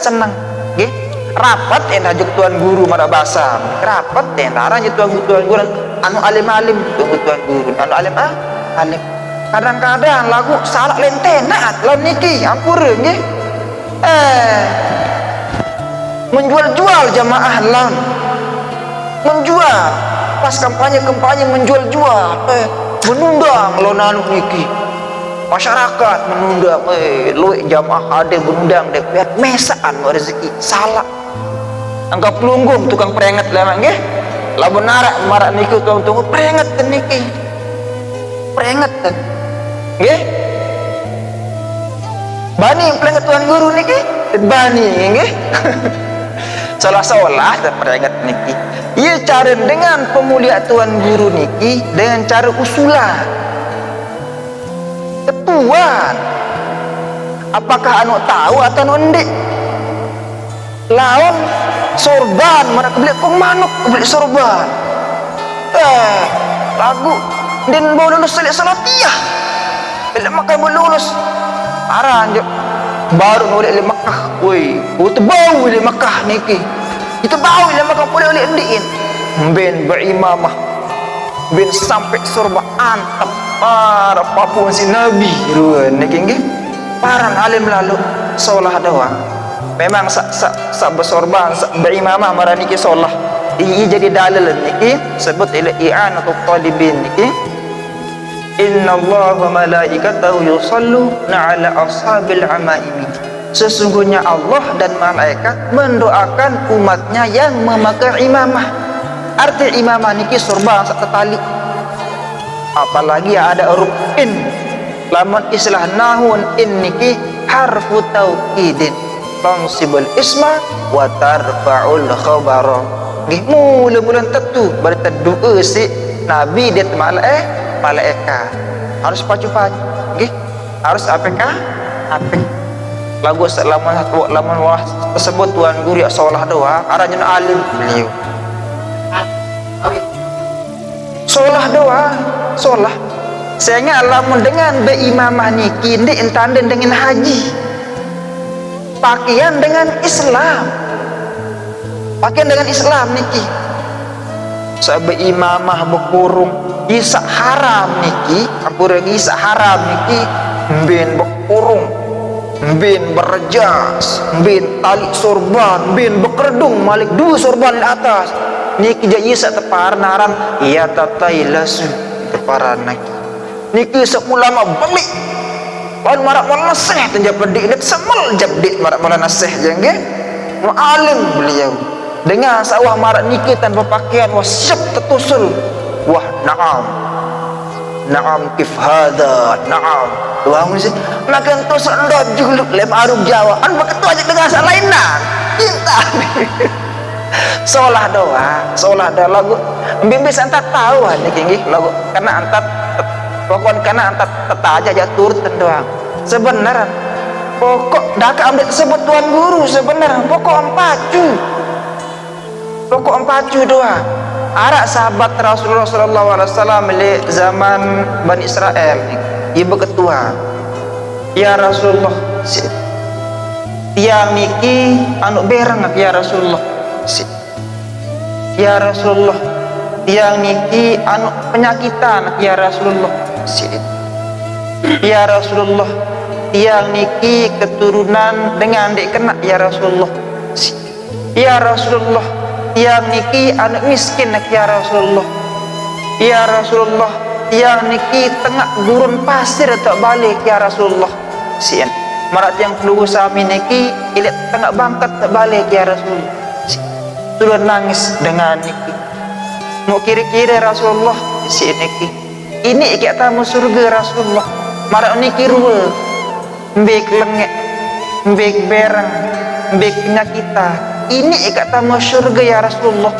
senang nggih rapat hajuk tuan guru mara bahasa rapat aran je tuan guru anu alim-alim tuan guru anu alim alim kadang-kadang lagu salah lentenat lawan niki ampura nggih menjual-jual jamaah lan menjual pas kampanye menjual-jual menundang lonan niki masyarakat menundang luik jamaah ada menundang dek mesaan rezeki salah angka pelunggung tukang perenget lah nggih lamun narak marak niku tunggu perenget niki perenget nggih bani perenget tuan guru niki bani nggih salah-salah dan peringat niki ia cara dengan pemulia tuan guru niki dengan cara usulan ketuan apakah anu tahu atau anu endik lawan sorban mana kebeli kong manuk kebeli sorban lagu din bawa lulus salatiah bila makan bawa lulus aran je baru oleh di Makkah woi bau di Makkah niki kita bau di Makkah boleh oleh endiin ben berimamah ben sampai surba antap para papun si Nabi ruan niki nggih paran alim lalu solah doang memang sak bersorban sak berimamah marah niki solah ini jadi dalil niki sebut ila i'anatul talibin niki Inna Allah wa malaikatahu yusalluna ala ashabil amaimi. Sesungguhnya Allah dan malaikat mendoakan umatnya yang memakai imamah. Arti imamah niki sorban sak tali. Apalagi ada huruf in. Lamun istilah nahun in niki harfu taukidin. Tansibul isma wa tarfa'ul khabara. Nggih mula-mula tentu berteduh si Nabi dia malaikat harus pacu-pacu nggih harus APK lagu lamun wah tersebut tuan guru ya solah doa aranya alim beliau solah doa solah sehingga lamun dengan beimamah niki ndik entanden dengan haji pakaian dengan Islam niki sabe imamah bekurung isak haram niki ampura isak haram niki ben bekurung ben berjas ben tali sorban ben bekerdung malik dua sorban di atas niki ja isak tepar naran iya tatailasu teparan niki semulama balik pan marak malah nasih tanjap pedik nek semal jabdik marak malah nasih jange mualim beliau dengan sawah marak niki tanpa pakaian wah siap tertusul wah na'am kif hadha na'am wah mesti makan tusuk ndot juluk lem arung Jawa an beketu aja dengan asal lain nah cinta Seolah doa lagu bimbis antat tahu niki nggih lagu karena antat pokok karena antat tetaja aja turut doang sebenarnya pokok dak ambil sebut tuan guru sebenarnya pokok empacu doa arak sahabat Rasulullah sallallahu alaihi wasallam di zaman Bani Israel ibu ketua ya Rasulullah tiang niki anu berang ya Rasulullah ya Rasulullah tiang niki anu penyakitan ya Rasulullah ya Rasulullah tiang niki keturunan dengan dek kena ya Rasulullah ya Rasulullah tiang niki anu miskin ya Rasulullah ya Rasulullah tiang niki tengah gurun pasir tak balik ya Rasulullah marat yang keluar sami niki ilit tengah bangkat tak balik ya Rasulullah turun nangis dengan niki mau kiri-kiri Rasulullah niki ini ikat tamu surga Rasulullah marat niki ruwe mbek lengek mbek berang mbek penyakita ini ikat tamu surga ya Rasulullah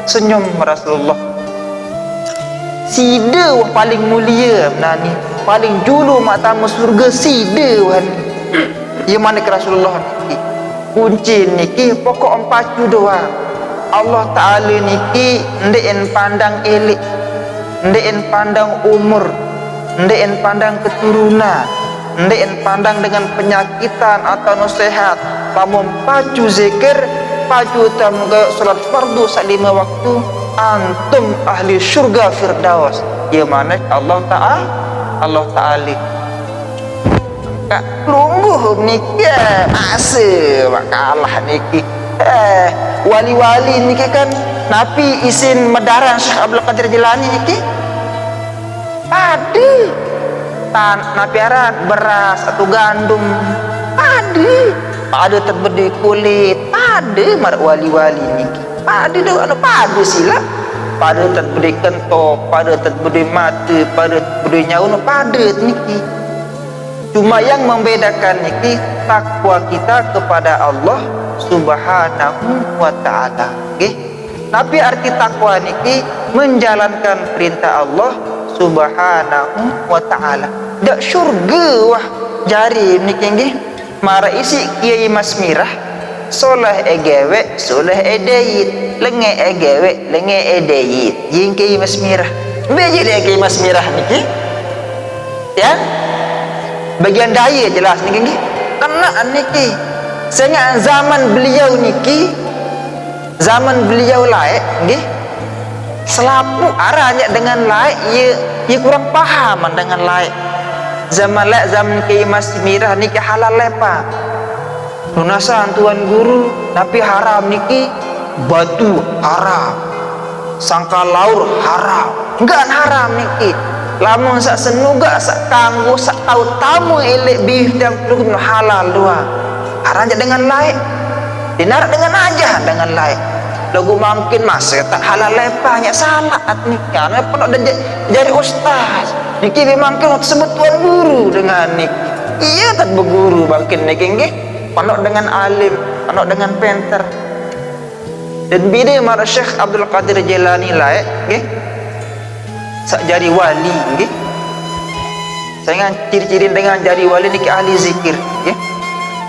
senyum Rasulullah sida wah paling mulia nani paling julu mak tamu surga sida wah ya mana ke Rasulullah niki kunci niki pokok empacu doa Allah Ta'ala niki ndeen pandang elik ndeen pandang umur ndeen pandang keturunan ndeen pandang dengan penyakitan atau nasihat pamun pacu zikir pacu tamga salat fardu salima waktu antum ahli syurga firdaus ya mana Allah Ta'ala kak lungguh niki masa makalah niki wali-wali niki kan napi isin medaran Syekh Abdul Qadir Jilani niki padi napi aran beras atau gandum padi terbedi kulit padi mar wali-wali niki padi do anu padi sila padi terbedi kentok padi terbedi mata padi terbedi nyawa padi niki cuma yang membedakan niki takwa kita kepada Allah Subhanahu wa ta'ala nggih tapi arti takwa niki menjalankan perintah Allah Subhanahu wa ta'ala dak syurga wah jari niki nggih mara isi Kiai Mas Mirah soleh egewe soleh edayit lenge egewe lenge edayit ying Kiai Mas Mirah beje dia Kiai Mas Mirah niki ya bagian daya jelas niki nggih kena niki sehingga zaman beliau niki zaman beliau laik nggih selapu arahnya dengan laik ia kurang paham dengan laik zaman laik zaman Kiai Mas Mirah niki halal lepa lunasan tuan guru tapi haram niki batu haram sangka laur haram enggak haram niki lamun sak senuga sak kanggo sak tahu tamu elek bih dan peluk halal dua aranja dengan laik dinar dengan aja dengan laik lagu mungkin masih tak halal lepanya salah nikah pun ada jadi ustaz niki mungkin sebut tuan guru dengan niki iya tak berguru mungkin niki nggih panok dengan alim panok dengan penter dan bide mar Syekh Abdul Qadir Jilani laik nggih sak jari wali nggih saya ciri-ciri dengan jari wali niki ahli zikir nggih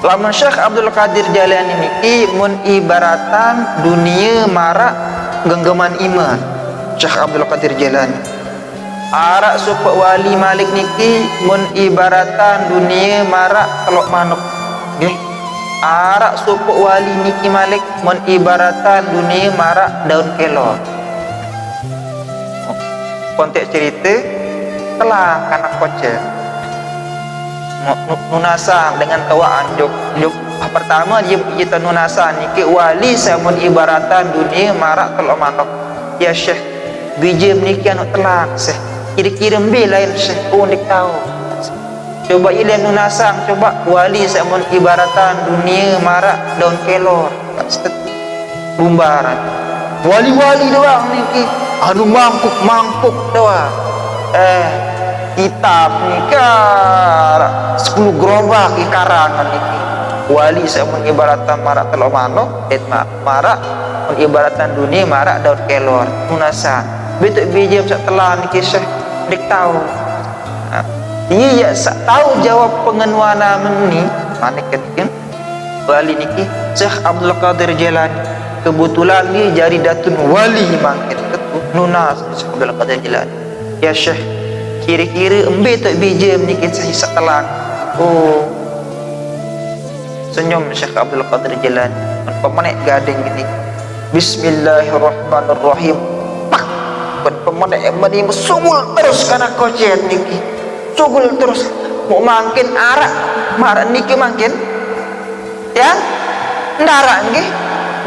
lamun Syekh Abdul Qadir Jilani niki mun ibaratan dunia marak genggaman iman Syekh Abdul Qadir Jilani arak supaya wali Malik niki mun ibaratan dunia marak telok manuk nggih arak supaya wali niki Malik mun ibaratan dunia marak daun kelor konteks cerita telah anak kocek nunasa dengan tawaan juk pertama dia kita nunasa niki wali samun ibaratan dunia marak kalau manok ya Syekh biji niki anu telak Syekh kira-kira be lain Syekh unik tahu coba ilan nunasa coba wali samun ibaratan dunia marak daun kelor bumbaran wali-wali doang niki anu mangkuk doang kitab nikah 10 gerobak karangan niki wali sama ibaratan marak telok manok marak ibaratan dunia marak daun kelor munasa betul biji sak telan kisah dik tahu iya sak tahu jawab pengenuana ni mana kan wali niki Syekh Abdul Qadir Jilani kebetulan ni jari datun wali makin nunas Syekh Abdul Qadir Jilani ya Syekh kira-kira embe tak biji ni kisah sak telan oh senyum Syekh Abdul Qadir Jilani pemanek gading gini Bismillahirrahmanirrahim pak pemanek mani sugul terus kana kocet niki sugul terus mau makin arak marah niki makin ya ndarak nggih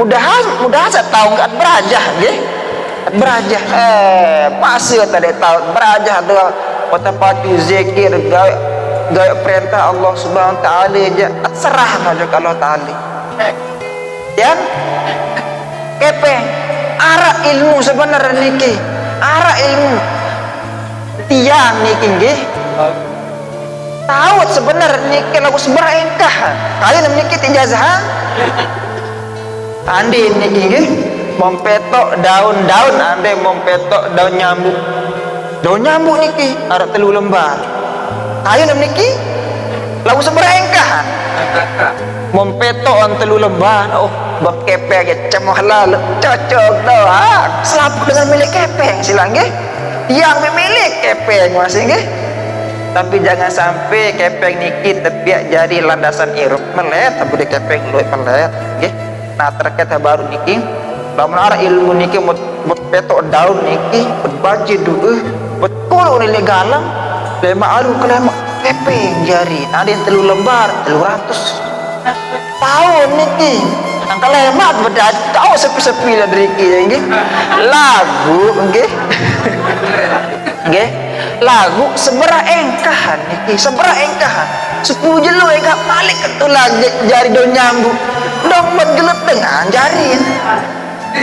mudah saya tahu nggak berajah nggih berajah masih tadi tahu berajah tu kota pati zikir gaya perintah Allah Subhanahu wa taala aja serah aja kalau taala ya kepeng arah ilmu sebenarnya niki arah ilmu tiang niki nggih tahu sebenarnya niki lagu seberengkah kalian niki tijazah andi niki nggih mempetok daun-daun ande mempetok daun nyambuk niki arah 3 lembar ayo niki lagu seberengkah mempetok on 3 lembar oh bab kepeng ya cemoh halal cocok dah selapu dengan milik kepeng silang nggih yang milik kepeng masih nggih tapi jangan sampai kepeng niki tepiak jadi landasan irup melet tapi di kepeng luwih melet nggih nah terkait baru niki lamun arah ilmu niki mut petok daun niki berbaji dueuh betul nilai galang lema alu kelema kepeng jari ada yang 3 lembar 300 tahun niki angka lemat beda tahu sepi-sepi lah deriki nggih lagu nggih nggih lagu seberah engkahan niki seberah engkahan 10 jelo engkah malik ketulah jari daun nyambuk dong bergelet dengan jari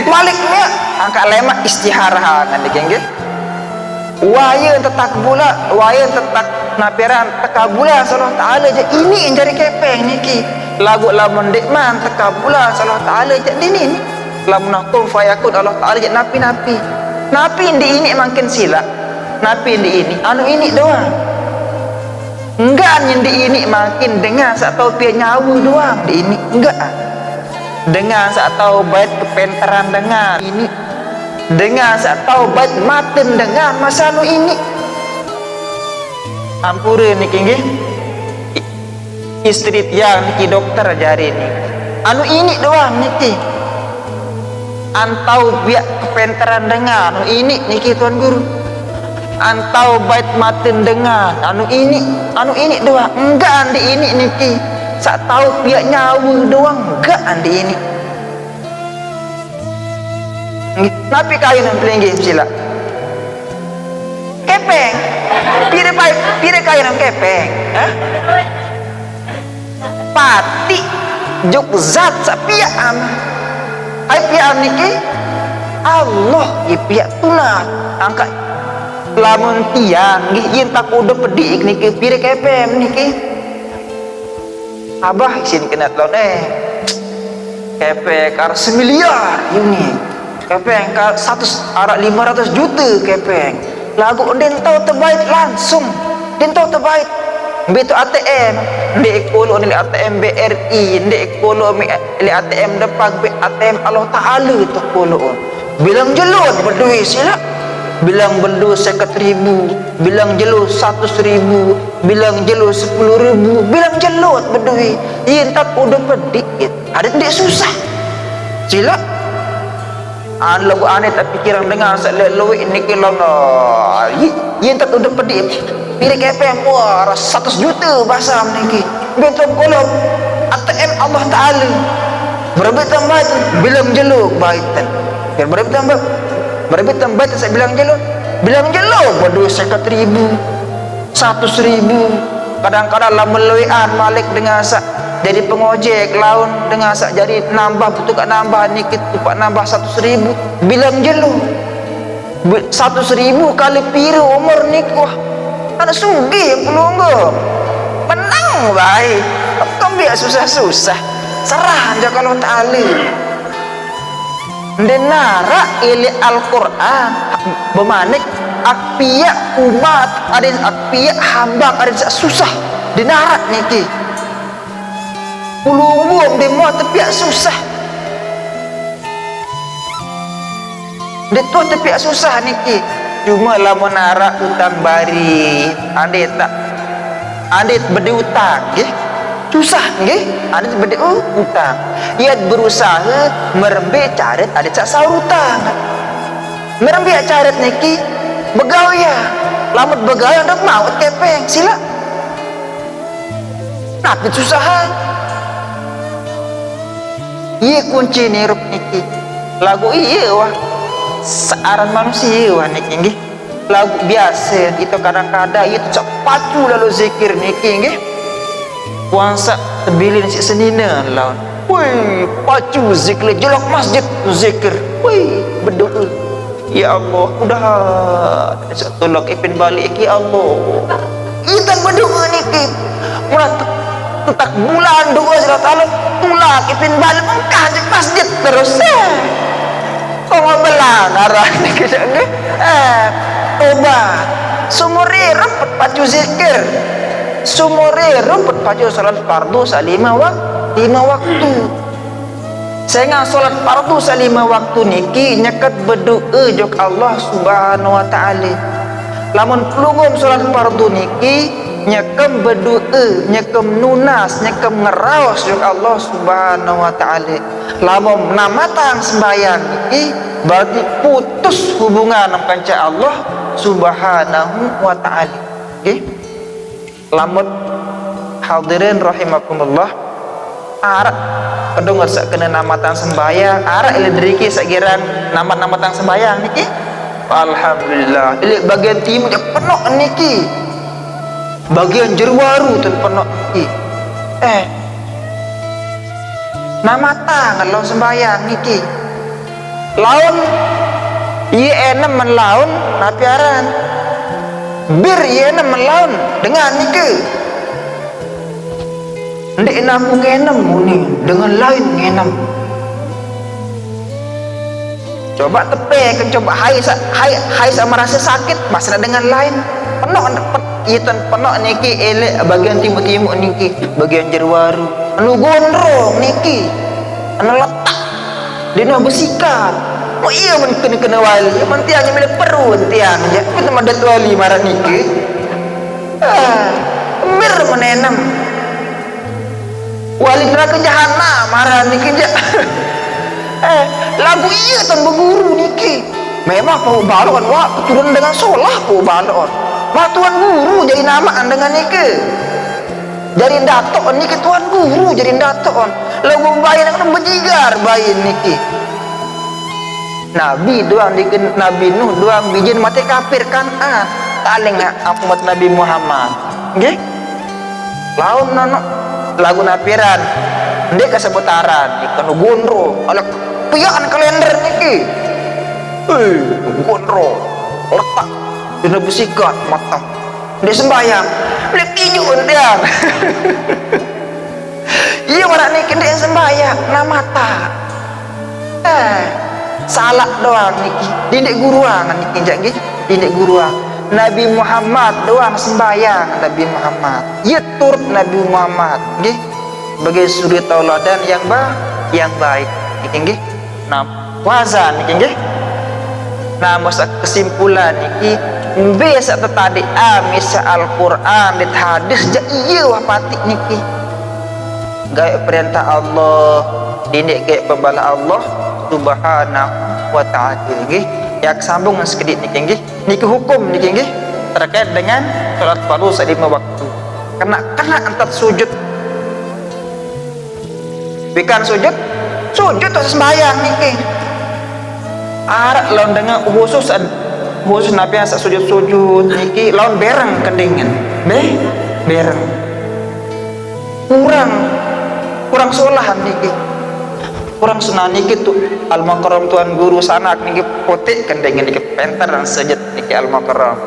maliknya angka lemak istiharah niki nggih waya tetak bula waya tetak napiran tekabula sallallahu taala je ini yang jari kepeng niki lagu lamun dikman tekabula sallallahu taala je ini lamun akum fayakun Allah taala je napi di ini makin sila napi di ini anu ini doang enggak di ini makin dengar sak tau pia nyawu doang di ini enggak dengar sak tau bait kepenteran dengar ini dengar sak tau bait maten dengar masa anu ini ampure niki nggih istri tiang niki dokter jari ini anu ini doang niki antau biak kepenteran dengar anu ini niki tuan guru antau bait maten dengar anu ini doang enggak andi ini niki sak tahu biak nyawu doang enggak andi ini napi kain yang pelinggi sila kepeng pire kain yang kepeng pati juk zat sapia am ai pia niki Allah ipia tuna angka lamun tiang nggih yen tak udah pedik niki pire kepeng niki abah isin kena telon kepeng kar 1 miliar ini kepeng kar 500 juta kepeng lagu den tau terbaik langsung den tau terbaik beto ATM ndek kolo ni ATM BRI ndek kolo mi ATM depan ATM Allah taala tu kolo bilang jelut berduit sila bilang berdu 50.000 bilang jelu 100.000 bilang jelu 10.000 bilang jelut berduit yen tak udah pedik ada tidak susah sila an lagu aneh tak pikiran dengan seleloi ini kilo no yen tak udah pedik pilih kepeng wah 100 juta bahasa niki betul kolom ATM Allah taala berapa tambah bilang jelu baitan berapa tambah saya bilang jelo berdua 50.000 100.000 kadang-kadang lah meluian malik dengan sak jadi pengojek laun dengan sak jadi nambah betul kat nambah ni kita tupak nambah 100.000 bilang jelo 100.000 kali piru umur ni wah ada sugih yang pelunggu menang baik Kau biar susah-susah, serah aja kalau ta'ala. Denara ili Al-Quran bemanik akpiak umat ada akpiak hamba ada susah denara niki puluh demo tepiak susah detu tepiak susah niki cuma lah menara utang bari ande tak ande berde utang nggih susah nggih ande berde utang ia berusaha merembik caret ada cak sahur utang merembik caret niki begawe ya lamut begawe ndak mau kepeng sila tapi susahan iya kunci nirup niki lagu iya wah searan manusia wah niki nggih lagu biasa itu kadang-kadang itu cak pacu lalu zikir niki nggih puasa tebilin si senina lawan woi pacu zikir jelok masjid zikir woi berdoa ya Allah udah tolong ipin balik ya Allah kita berdoa niki mulat tak bulan doa surat Allah tolak ipin balik mengkah di masjid terus kok belang arah niki tobat sumuri rempet pacu zikir sumuri rempet pacu salat fardu salima waktu saya sholat fardu salima waktu niki nyekat berdoa jok Allah subhanahu wa ta'ala lamun pelungum sholat fardu niki nyekam berdoa nyekam nunas nyekam ngerawas jok Allah subhanahu wa ta'ala lamun namatang sembayang niki berarti putus hubungan dengan Allah subhanahu wa ta'ala okay? Lamun hadirin rahimakumullah arak kedung sak kena namatang sembayang arak ile deriki sakiran namatang sembayang niki alhamdulillah ile bagian timur penuh niki bagian jerwaru tun penuh niki namatang kalau sembayang niki laun iya enem melaun napiaran bir iya enem melaun dengan niki ndek aku ngenem muni dengan lain ngenem coba tepek coba hai sama rasa sakit masalah dengan lain penuh itu penuh niki elek bagian timur niki bagian jerwaru anu gondrong niki anu letak dina bersikat oh iya men kena wali men tiang mele perut tiang ya kita madat wali marah niki mir menenem wali neraka jahanam marah niki ja lagu iya tan berguru niki memang kau balon wah keturunan dengan solah kau balon wah tuan guru jadi namaan dengan niki jadi datok niki tuan guru jadi datok lagu bayi nak berjigar bayi niki nabi doang diken nabi nuh doang bijin mati kafir kan taling umat nabi Muhammad nggih laun nono lagu napiran ndek kasebutaran ikan gondro alak pian kalender niki gondro letak dina besikat matang ndek sembayang ndek tinju untiang iya marak niki ndek sembayang namata salah doang niki dindek guruan niki nggih dindek guruan Nabi Muhammad doang sembayang Nabi Muhammad ya turut Nabi Muhammad nggih sebagai suri tauladan yang baik nggih nah wazan nggih nah masa kesimpulan niki biasa tadi amisa Al-Qur'an dit hadis ja iya wah pati niki gaya perintah Allah dindek gaya pembala Allah subhanahu wa ta'ala nggih yak sambung sekedit niki niki hukum niki nggih terkait dengan salat fardu salima waktu kena antar sujud bikan sujud terus sembahyang niki arak lawan dengan khusus nabi asa sujud niki lawan bereng kendingan bereng kurang solahan niki kurang sunnah niki tu al-makaram tuan guru sanak niki potik kendingan niki penter dan sejat niki al-makaram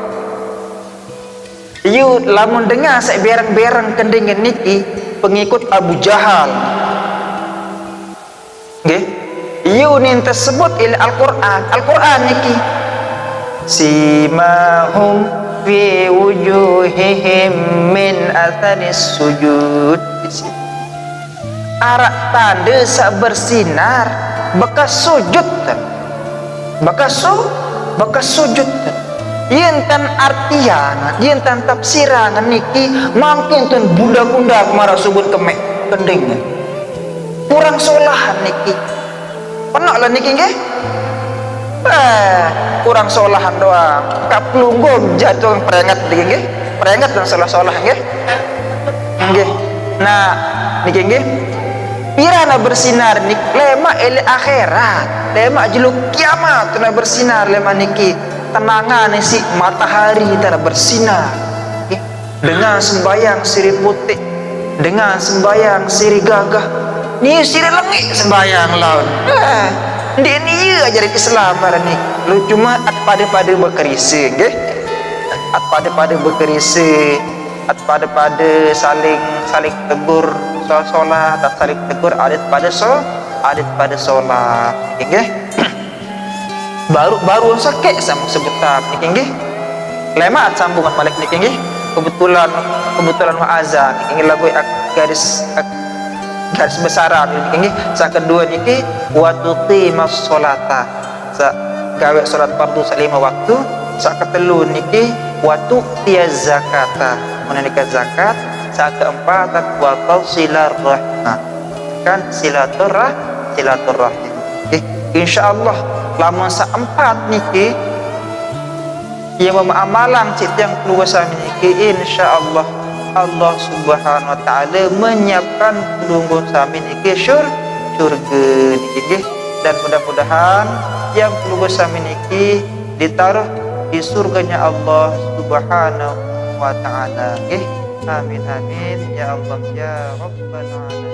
yu lamun dengar saya bereng kendingan niki pengikut Abu Jahal. Nggih. Yunin tersebut ila Al-Qur'an. Al-Qur'an niki simahum fi wujuhihim min atharis sujud. Arak tanda sak bersinar bekas sujud. Bekas sujud. Yentan artian, yentan tafsiran niki mungkin tun budak-budak marah subut kemek kending. Kurang solahan niki. Penak lah niki nggih. Kurang solahan doang. Kaplunggong jatuh perengat niki nggih. Perengat dan salah-salah nggih. Nggih. Nah, niki nggih. Pirana bersinar nik lema ele akhirat, lema jeluk kiamat tena bersinar lema niki tenangan si matahari tena bersinar. Okay. Dengan sembayang siri putih, dengan sembayang siri gagah, ni siri lengi sembayang laun. Dia ni aja dari Islam ni. Lu cuma at pada berkerisi, okay? At pada berkerisi, at pada saling tegur. Solat tak saling tegur adat pada solat nggih. baru sakit sama sebentar niki nggih. Lemat sambungan balik niki nggih. Kebetulan azan niki lagu garis besaran niki nggih. Sa kedua niki wa tuqimas sholata. Sa gawe salat fardu salima waktu. Sa ketelu niki wa tu'tiyaz zakata. Menaikkan zakat. Sa keempat wa silaturahim. Kan silaturahim. Okay. Insyaallah lamun sa empat niki yang amalan cit yang keluar sami niki insyaallah Allah Subhanahu wa taala menyiapkan pelunggung sami niki syurga niki nggih. Dan mudah-mudahan yang keluar sami niki ditaruh di surganya Allah Subhanahu wa taala nggih. Amin amin ya Allah ya rabbal alamin.